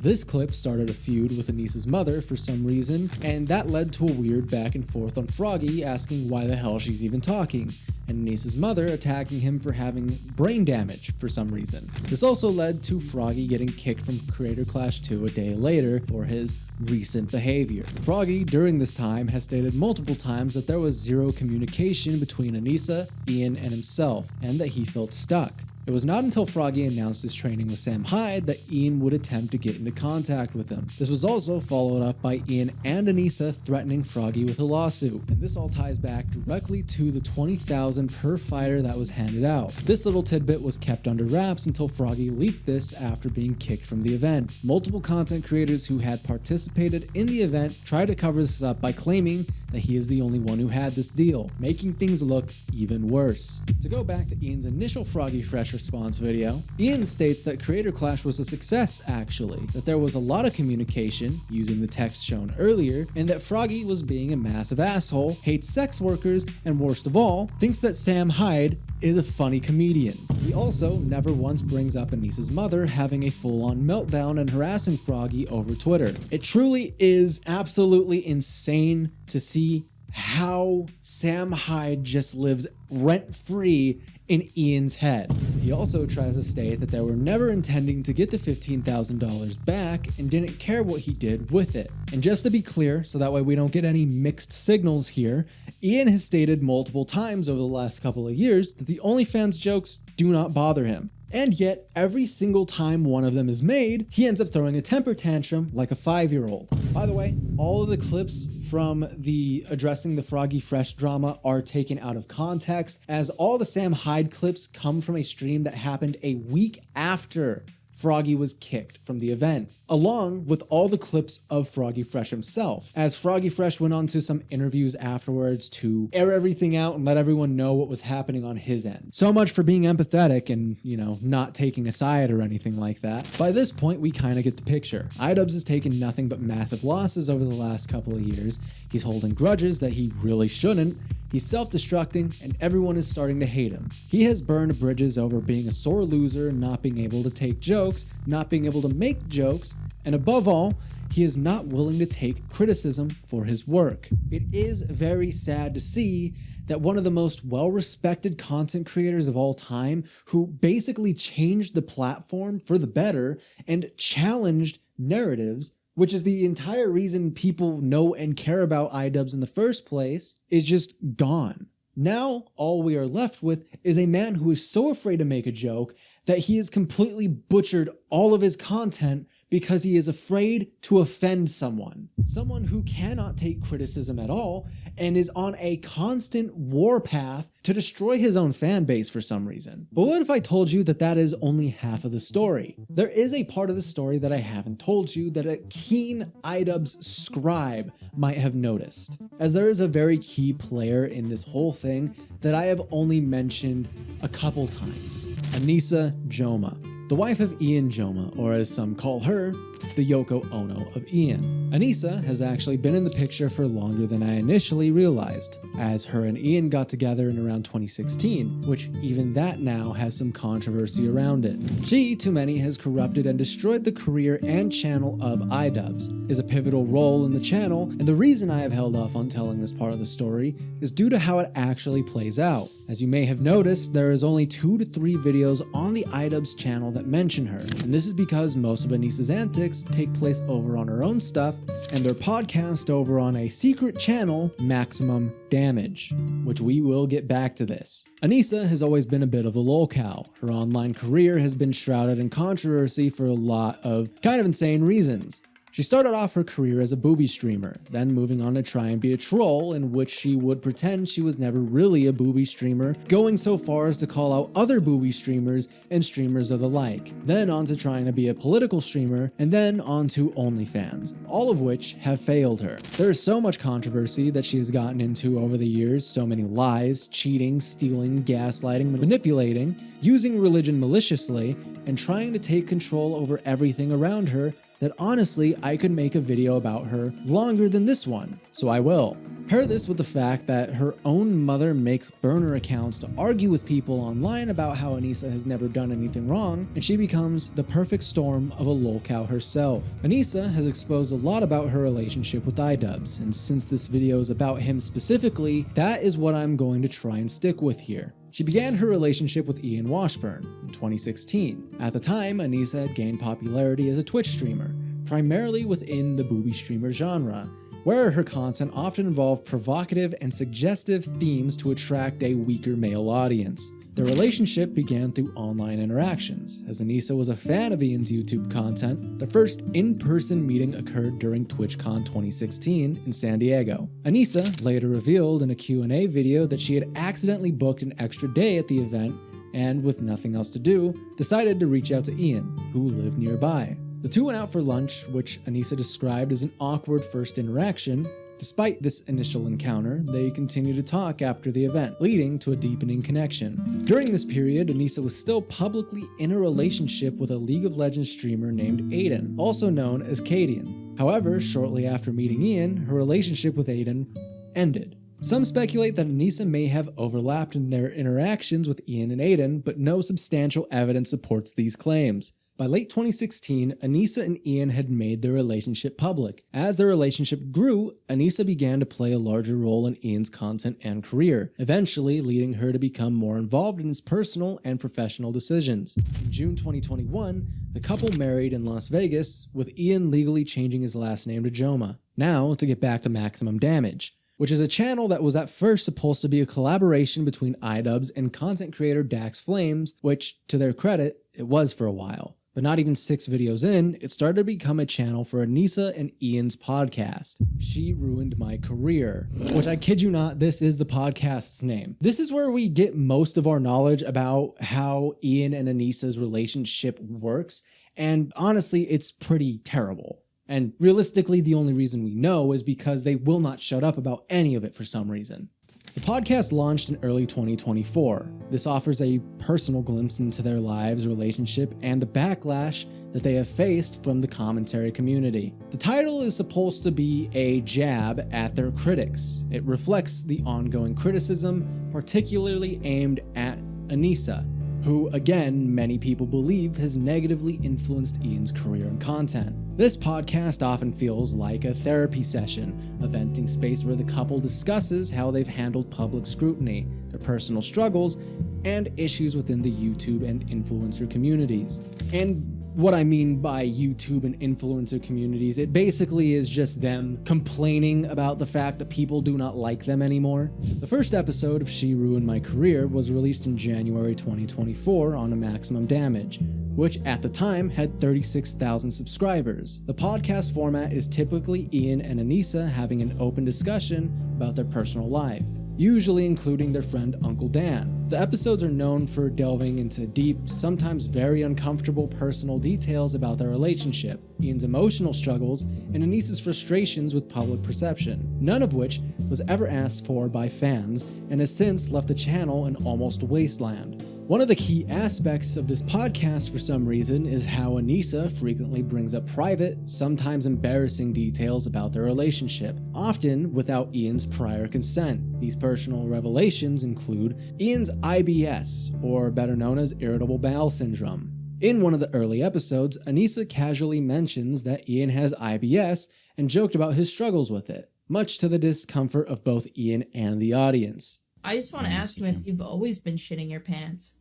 Speaker 1: This clip started a feud with Anisa's mother for some reason, and that led to a weird back and forth on Froggy asking why the hell she's even talking, and Anisa's mother attacking him for having brain damage for some reason. This also led to Froggy getting kicked from Creator Clash 2 a day later for his recent behavior. Froggy, during this time, has stated multiple times that there was zero communication between Anisa, Ian, and himself, and that he felt stuck. It was not until Froggy announced his training with Sam Hyde that Ian would attempt to get into contact with him. This was also followed up by Ian and Anisa threatening Froggy with a lawsuit, and this all ties back directly to the $20,000 per fighter that was handed out. This little tidbit was kept under wraps until Froggy leaked this after being kicked from the event. Multiple content creators who had participated in the event tried to cover this up by claiming that he is the only one who had this deal, making things look even worse. To go back to Ian's initial Froggy Fresh response video, Ian states that Creator Clash was a success actually, that there was a lot of communication, using the text shown earlier, and that Froggy was being a massive asshole, hates sex workers, and worst of all, thinks that Sam Hyde is a funny comedian. He also never once brings up Anisa's mother having a full-on meltdown and harassing Froggy over Twitter. It truly is absolutely insane to see how Sam Hyde just lives rent-free in Ian's head. He also tries to state that they were never intending to get the $15,000 back and didn't care what he did with it. And just to be clear, so that way we don't get any mixed signals here, Ian has stated multiple times over the last couple of years that the OnlyFans jokes do not bother him. And yet, every single time one of them is made, he ends up throwing a temper tantrum like a 5-year-old. By the way, all of the clips from the addressing the Froggy Fresh drama are taken out of context, as all the Sam Hyde clips come from a stream that happened a week after Froggy was kicked from the event, along with all the clips of Froggy Fresh himself, as Froggy Fresh went on to some interviews afterwards to air everything out and let everyone know what was happening on his end. So much for being empathetic and, not taking a side or anything like that. By this point, we kind of get the picture. Idubbbz has taken nothing but massive losses over the last couple of years. He's holding grudges that he really shouldn't. He's self-destructing, and everyone is starting to hate him. He has burned bridges over being a sore loser, not being able to take jokes, not being able to make jokes, and above all, he is not willing to take criticism for his work. It is very sad to see that one of the most well-respected content creators of all time, who basically changed the platform for the better and challenged narratives, which is the entire reason people know and care about Idubbbz in the first place, is just gone. Now, all we are left with is a man who is so afraid to make a joke that he has completely butchered all of his content because he is afraid to offend someone. Someone who cannot take criticism at all and is on a constant warpath to destroy his own fan base for some reason. But what if I told you that that is only half of the story? There is a part of the story that I haven't told you that a keen Idubbbz scribe might have noticed, as there is a very key player in this whole thing that I have only mentioned a couple times. Anisa Johma, the wife of Ian Johma, or as some call her, the Yoko Ono of Ian. Anisa has actually been in the picture for longer than I initially realized, as her and Ian got together in around 2016, which even that now has some controversy around it. She, to many, has corrupted and destroyed the career and channel of Idubbbz, is a pivotal role in the channel, and the reason I have held off on telling this part of the story is due to how it actually plays out. As you may have noticed, there is only 2 to 3 videos on the Idubbbz channel that mention her, and this is because most of Anisa's antics take place over on her own stuff, and they're podcast over on a secret channel, Maximum Damage, which we will get back to this. Anisa has always been a bit of a lolcow. Her online career has been shrouded in controversy for a lot of kind of insane reasons. She started off her career as a booby streamer, then moving on to try and be a troll, in which she would pretend she was never really a booby streamer, going so far as to call out other booby streamers and streamers of the like, then on to trying to be a political streamer, and then on to OnlyFans, all of which have failed her. There is so much controversy that she has gotten into over the years, so many lies, cheating, stealing, gaslighting, manipulating, using religion maliciously, and trying to take control over everything around her, that honestly, I could make a video about her longer than this one, so I will. Pair this with the fact that her own mother makes burner accounts to argue with people online about how Anisa has never done anything wrong, and she becomes the perfect storm of a lolcow herself. Anisa has exposed a lot about her relationship with Idubbbz, and since this video is about him specifically, that is what I'm going to try and stick with here. She began her relationship with Ian Washburn in 2016. At the time, Anisa had gained popularity as a Twitch streamer, primarily within the booby streamer genre, where her content often involved provocative and suggestive themes to attract a weaker male audience. Their relationship began through online interactions. As Anisa was a fan of Ian's YouTube content, the first in-person meeting occurred during TwitchCon 2016 in San Diego. Anisa later revealed in a Q&A video that she had accidentally booked an extra day at the event and, with nothing else to do, decided to reach out to Ian, who lived nearby. The two went out for lunch, which Anisa described as an awkward first interaction. Despite this initial encounter, they continued to talk after the event, leading to a deepening connection. During this period, Anisa was still publicly in a relationship with a League of Legends streamer named Aiden, also known as Cadian. However, shortly after meeting Ian, her relationship with Aiden ended. Some speculate that Anisa may have overlapped in their interactions with Ian and Aiden, but no substantial evidence supports these claims. By late 2016, Anisa and Ian had made their relationship public. As their relationship grew, Anisa began to play a larger role in Ian's content and career, eventually leading her to become more involved in his personal and professional decisions. In June 2021, the couple married in Las Vegas, with Ian legally changing his last name to Johma. Now, to get back to Maximum Damage, which is a channel that was at first supposed to be a collaboration between Idubbbz and content creator Dax Flames, which, to their credit, it was for a while. But not even 6 videos in, it started to become a channel for Anisa and Ian's podcast, She Ruined My Career, which I kid you not, this is the podcast's name. This is where we get most of our knowledge about how Ian and Anisa's relationship works, and honestly, it's pretty terrible. And realistically, the only reason we know is because they will not shut up about any of it for some reason. The podcast launched in early 2024. This offers a personal glimpse into their lives, relationship, and the backlash that they have faced from the commentary community. The title is supposed to be a jab at their critics. It reflects the ongoing criticism, particularly aimed at Anisa, who, again, many people believe has negatively influenced Ian's career and content. This podcast often feels like a therapy session, a venting space where the couple discusses how they've handled public scrutiny, their personal struggles, and issues within the YouTube and influencer communities. And what I mean by YouTube and influencer communities, it basically is just them complaining about the fact that people do not like them anymore. The first episode of She Ruined My Career was released in January 2024 on a Maximum Damage, which at the time had 36,000 subscribers. The podcast format is typically Ian and Anisa having an open discussion about their personal life, usually including their friend Uncle Dan. The episodes are known for delving into deep, sometimes very uncomfortable personal details about their relationship, Ian's emotional struggles, and Anisa's frustrations with public perception, none of which was ever asked for by fans and has since left the channel an almost wasteland. One of the key aspects of this podcast for some reason is how Anisa frequently brings up private, sometimes embarrassing details about their relationship, often without Ian's prior consent. These personal revelations include Ian's IBS, or better known as irritable bowel syndrome. In one of the early episodes, Anisa casually mentions that Ian has IBS and joked about his struggles with it, much to the discomfort of both Ian and the audience.
Speaker 9: I just want to ask him if you've always been shitting your pants.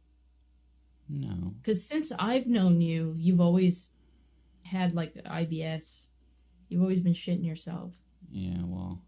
Speaker 3: No.
Speaker 9: Because since I've known you, you've always had like IBS. You've always been shitting yourself.
Speaker 3: Yeah, well.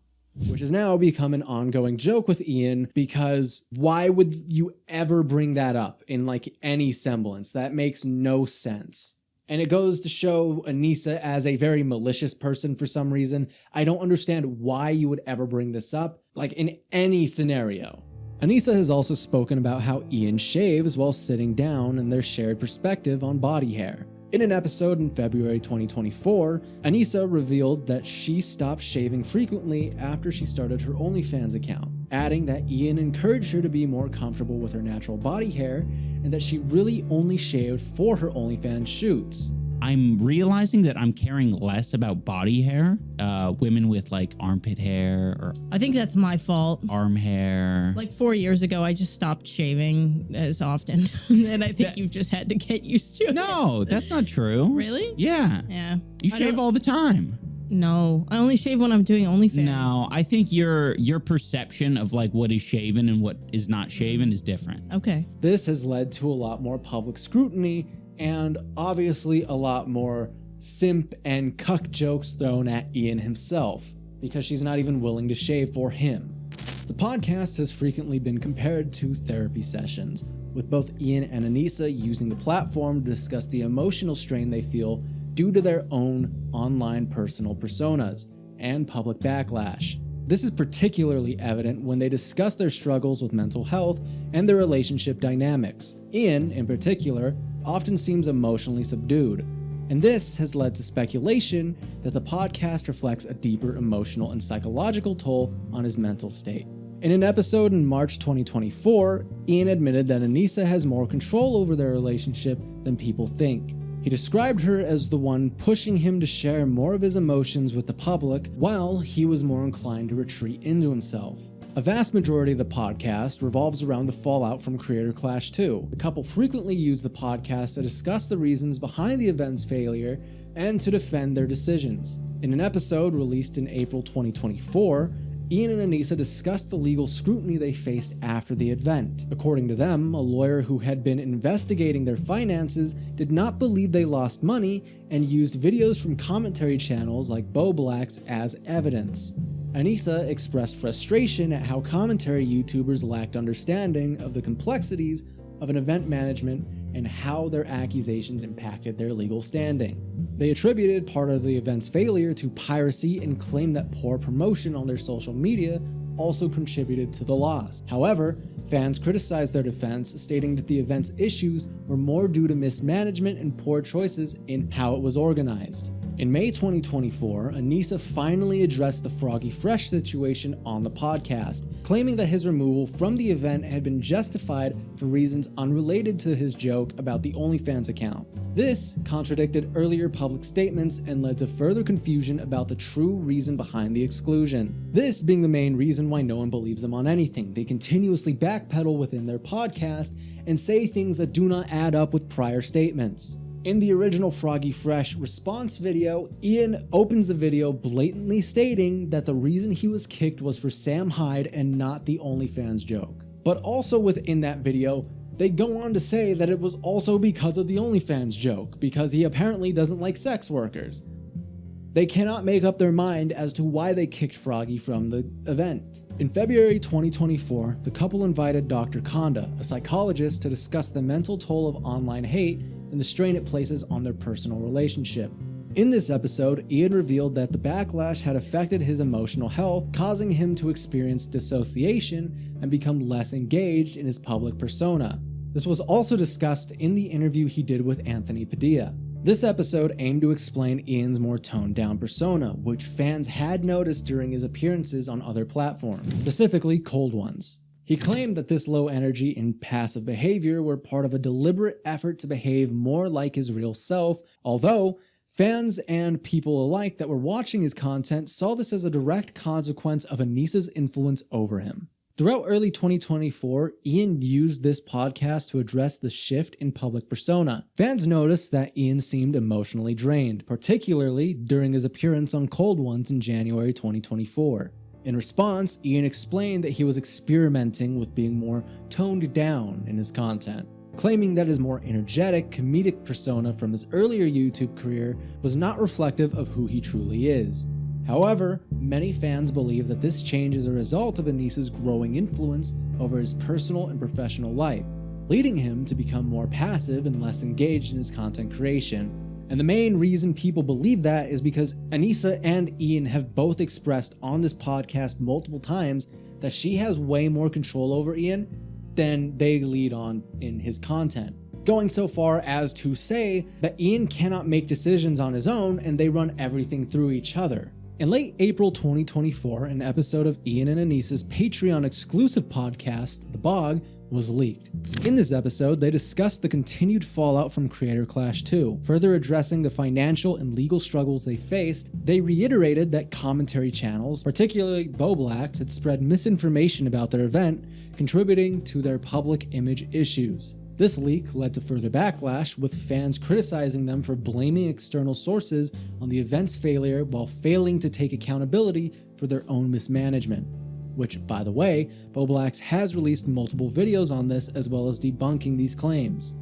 Speaker 1: Which has now become an ongoing joke with Ian, because why would you ever bring that up in like any semblance? That makes no sense. And it goes to show Anisa as a very malicious person for some reason. I don't understand why you would ever bring this up, like in any scenario. Anisa has also spoken about how Ian shaves while sitting down and their shared perspective on body hair. In an episode in February 2024, Anisa revealed that she stopped shaving frequently after she started her OnlyFans account, adding that Ian encouraged her to be more comfortable with her natural body hair and that she really only shaved for her OnlyFans shoots.
Speaker 3: I'm realizing that I'm caring less about body hair, women with like armpit hair or
Speaker 10: I think that's my fault.
Speaker 3: arm hair.
Speaker 10: Like 4 years ago, I just stopped shaving as often. And I think you've just had to get used to it.
Speaker 3: No, that's not true.
Speaker 10: Really?
Speaker 3: Yeah.
Speaker 10: Yeah.
Speaker 3: You shave all the time.
Speaker 10: No, I only shave when I'm doing OnlyFans.
Speaker 3: No, I think your perception of like what is shaven and what is not shaven is different.
Speaker 10: Okay.
Speaker 1: This has led to a lot more public scrutiny and obviously a lot more simp and cuck jokes thrown at Ian himself, because she's not even willing to shave for him. The podcast has frequently been compared to therapy sessions, with both Ian and Anisa using the platform to discuss the emotional strain they feel due to their own online personal personas and public backlash. This is particularly evident when they discuss their struggles with mental health and their relationship dynamics. Ian, in particular, often seems emotionally subdued, And this has led to speculation that the podcast reflects a deeper emotional and psychological toll on his mental state. In an episode in March 2024, Ian admitted that Anisa has more control over their relationship than people think. He described her as the one pushing him to share more of his emotions with the public, while he was more inclined to retreat into himself. A vast majority of the podcast revolves around the fallout from Creator Clash 2. The couple frequently use the podcast to discuss the reasons behind the event's failure and to defend their decisions. In an episode released in April 2024, Ian and Anisa discussed the legal scrutiny they faced after the event. According to them, a lawyer who had been investigating their finances did not believe they lost money and used videos from commentary channels like Bo Black's as evidence. Anisa expressed frustration at how commentary YouTubers lacked understanding of the complexities of an event management and how their accusations impacted their legal standing. They attributed part of the event's failure to piracy and claimed that poor promotion on their social media also contributed to the loss. However, fans criticized their defense, stating that the event's issues were more due to mismanagement and poor choices in how it was organized. In May 2024, Anisa finally addressed the Froggy Fresh situation on the podcast, claiming that his removal from the event had been justified for reasons unrelated to his joke about the OnlyFans account. This contradicted earlier public statements and led to further confusion about the true reason behind the exclusion. This being the main reason why no one believes them on anything. They continuously backpedal within their podcast and say things that do not add up with prior statements. In the original Froggy Fresh response video, Ian opens the video blatantly stating that the reason he was kicked was for Sam Hyde and not the OnlyFans joke. But also within that video, they go on to say that it was also because of the OnlyFans joke, because he apparently doesn't like sex workers. They cannot make up their mind as to why they kicked Froggy from the event. In February 2024, the couple invited Dr. Konda, a psychologist, to discuss the mental toll of online hate and the strain it places on their personal relationship. In this episode, Ian revealed that the backlash had affected his emotional health, causing him to experience dissociation and become less engaged in his public persona. This was also discussed in the interview he did with Anthony Padilla. This episode aimed to explain Ian's more toned-down persona, which fans had noticed during his appearances on other platforms, specifically cold ones. He claimed that this low energy and passive behavior were part of a deliberate effort to behave more like his real self, although fans and people alike that were watching his content saw this as a direct consequence of Anisa's influence over him. Throughout early 2024, Ian used this podcast to address the shift in public persona. Fans noticed that Ian seemed emotionally drained, particularly during his appearance on Cold Ones in January 2024. In response, Ian explained that he was experimenting with being more toned down in his content, claiming that his more energetic, comedic persona from his earlier YouTube career was not reflective of who he truly is. However, many fans believe that this change is a result of Anisa's growing influence over his personal and professional life, leading him to become more passive and less engaged in his content creation. And the main reason people believe that is because Anisa and Ian have both expressed on this podcast multiple times that she has way more control over Ian than they lead on in his content, going so far as to say that Ian cannot make decisions on his own and they run everything through each other. In late April 2024, an episode of Ian and Anisa's Patreon exclusive podcast, The Bog, was leaked. In this episode, they discussed the continued fallout from Creator Clash 2. Further addressing the financial and legal struggles they faced, they reiterated that commentary channels, particularly Bo Black's, had spread misinformation about their event, contributing to their public image issues. This leak led to further backlash, with fans criticizing them for blaming external sources on the event's failure while failing to take accountability for their own mismanagement. Which, by the way, Bo Black's has released multiple videos on this as well as debunking these claims.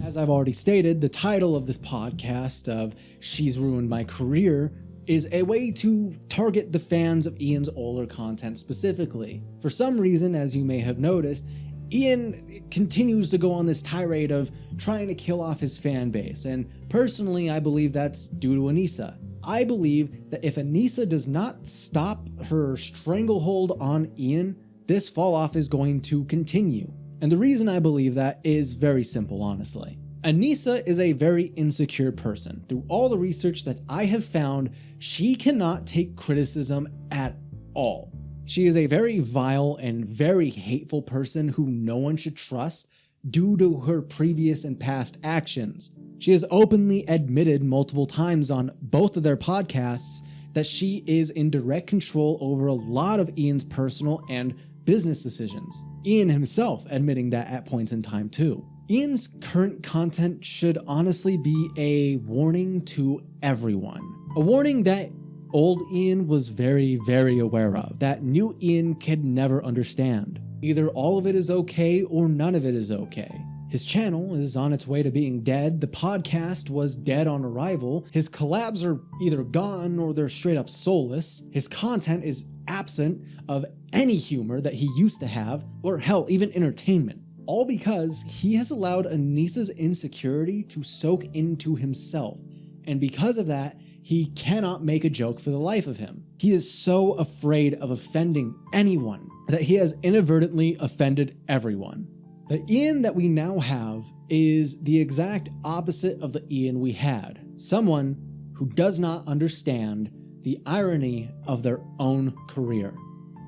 Speaker 1: As I've already stated, the title of this podcast of She's Ruined My Career is a way to target the fans of Ian's older content specifically. For some reason, as you may have noticed, Ian continues to go on this tirade of trying to kill off his fan base, and personally I believe that's due to Anisa. I believe that if Anisa does not stop her stranglehold on Ian, this fall off is going to continue. And the reason I believe that is very simple, honestly. Anisa is a very insecure person. Through all the research that I have found, she cannot take criticism at all. She is a very vile and very hateful person who no one should trust due to her previous and past actions. She has openly admitted multiple times on both of their podcasts that she is in direct control over a lot of Ian's personal and business decisions. Ian himself admitting that at points in time too. Ian's current content should honestly be a warning to everyone. A warning that old Ian was very, very aware of, that new Ian could never understand. Either all of it is okay or none of it is okay. His channel is on its way to being dead, the podcast was dead on arrival, his collabs are either gone or they're straight up soulless, his content is absent of any humor that he used to have, or hell, even entertainment. All because he has allowed Anisa's insecurity to soak into himself, and because of that, he cannot make a joke for the life of him. He is so afraid of offending anyone that he has inadvertently offended everyone. The Ian that we now have is the exact opposite of the Ian we had. Someone who does not understand the irony of their own career.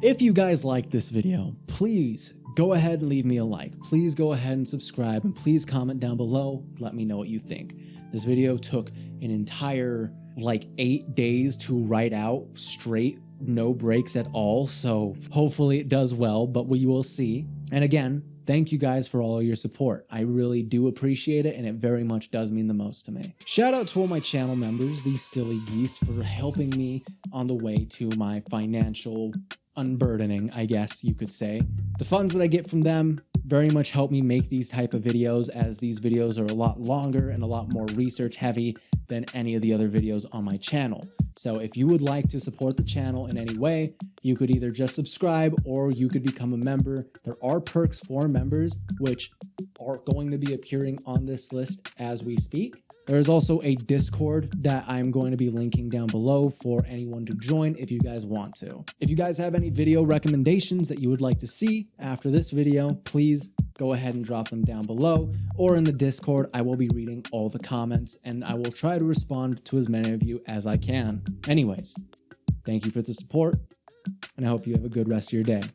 Speaker 1: If you guys like this video, please go ahead and leave me a like. Please go ahead and subscribe, and please comment down below. Let me know what you think. This video took an entire 8 days to write out straight, no breaks at all, so hopefully it does well, but we will see. And again, thank you guys for all of your support. I really do appreciate it, and it very much does mean the most to me. Shout out to all my channel members, these silly geese, for helping me on the way to my financial unburdening, I guess you could say. The funds that I get from them very much help me make these type of videos, as these videos are a lot longer and a lot more research heavy than any of the other videos on my channel. So if you would like to support the channel in any way, you could either just subscribe or you could become a member. There are perks for members, which are going to be appearing on this list as we speak. There is also a Discord that I'm going to be linking down below for anyone to join if you guys want to. If you guys have any video recommendations that you would like to see after this video, please go ahead and drop them down below, or in the Discord. I will be reading all the comments and I will try to respond to as many of you as I can. Anyways, thank you for the support, and I hope you have a good rest of your day.